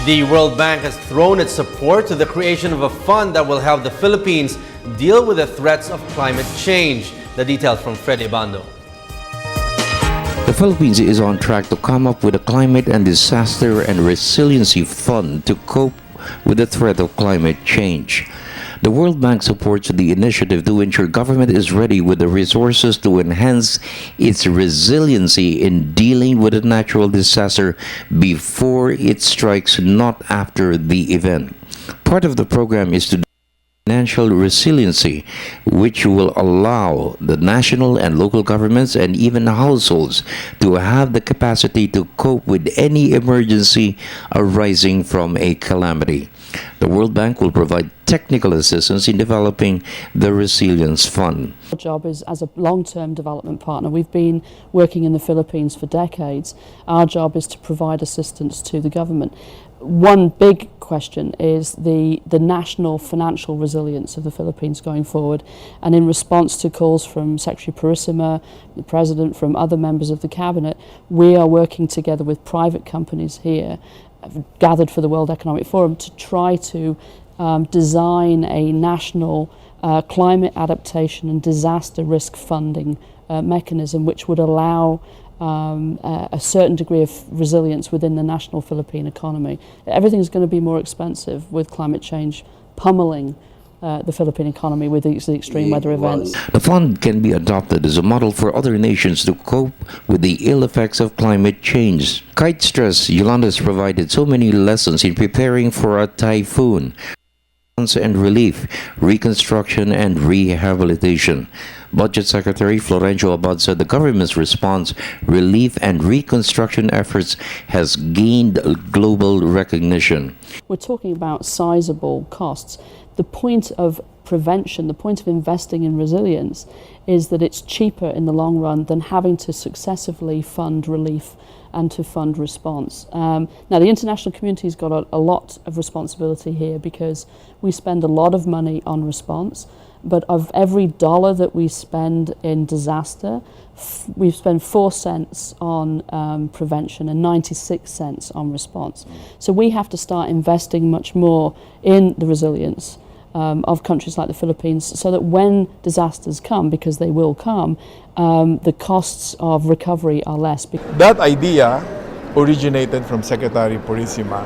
The World Bank has thrown its support to the creation of a fund that will help the Philippines deal with the threats of climate change. The details from Freddie Abando. The Philippines is on track to come up with a climate and disaster and resiliency fund to cope with the threat of climate change. The World Bank supports the initiative to ensure government is ready with the resources to enhance its resiliency in dealing with a natural disaster before it strikes, not after the event. Part of the program is to financial resiliency, which will allow the national and local governments and even households to have the capacity to cope with any emergency arising from a calamity. The World Bank will provide technical assistance in developing the Resilience Fund. Our job is, as a long-term development partner, we've been working in the Philippines for decades. Our job is to provide assistance to the government. One big question is the national financial resilience of the Philippines going forward, and in response to calls from Secretary Purisima, the President, from other members of the Cabinet, we are working together with private companies here, gathered for the World Economic Forum, to try to design a national climate adaptation and disaster risk funding mechanism which would allow a certain degree of resilience within the national Philippine economy. Everything's going to be more expensive with climate change pummeling the Philippine economy with these extreme weather events. The fund can be adopted as a model for other nations to cope with the ill effects of climate change. Kite stress, Yolanda has provided so many lessons in preparing for a typhoon and relief, reconstruction and rehabilitation. Budget Secretary Florencio Abad said the government's response, relief and reconstruction efforts has gained global recognition. We're talking about sizable costs. The point of prevention, the point of investing in resilience, is that it's cheaper in the long run than having to successively fund relief and to fund response. Now, the international community's got a lot of responsibility here because we spend a lot of money on response, but of every dollar that we spend in disaster, we spend 4 cents on prevention and 96 cents on response. So we have to start investing much more in the resilience of countries like the Philippines, so that when disasters come, because they will come, the costs of recovery are less. That idea originated from Secretary Purisima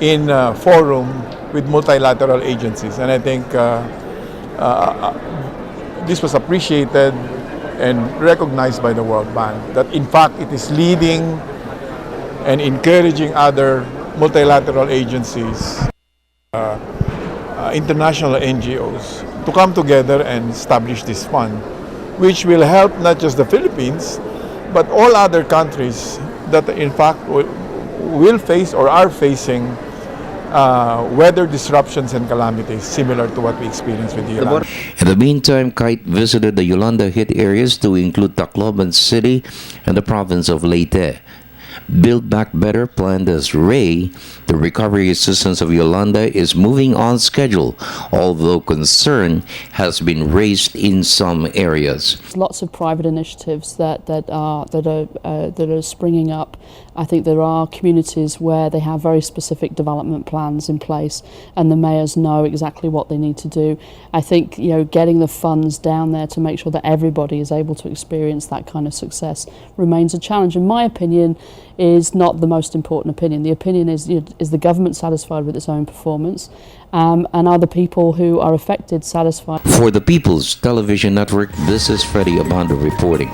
in a forum with multilateral agencies, and I think this was appreciated and recognized by the World Bank, that in fact it is leading and encouraging other multilateral agencies, international NGOs, to come together and establish this fund, which will help not just the Philippines, but all other countries that in fact will face or are facing weather disruptions and calamities similar to what we experienced with Yolanda. In the meantime, Kite visited the Yolanda hit areas to include Tacloban City and the province of Leyte. Build Back Better, planned as RAY, the recovery assistance of Yolanda is moving on schedule, although concern has been raised in some areas. Lots of private initiatives that are springing up. I think there are communities where they have very specific development plans in place, and the mayors know exactly what they need to do. I think, you know, getting the funds down there to make sure that everybody is able to experience that kind of success remains a challenge. In my opinion, is not the most important opinion. The opinion is the government satisfied with its own performance, and are the people who are affected satisfied? For the People's Television Network, this is Freddie Abando reporting.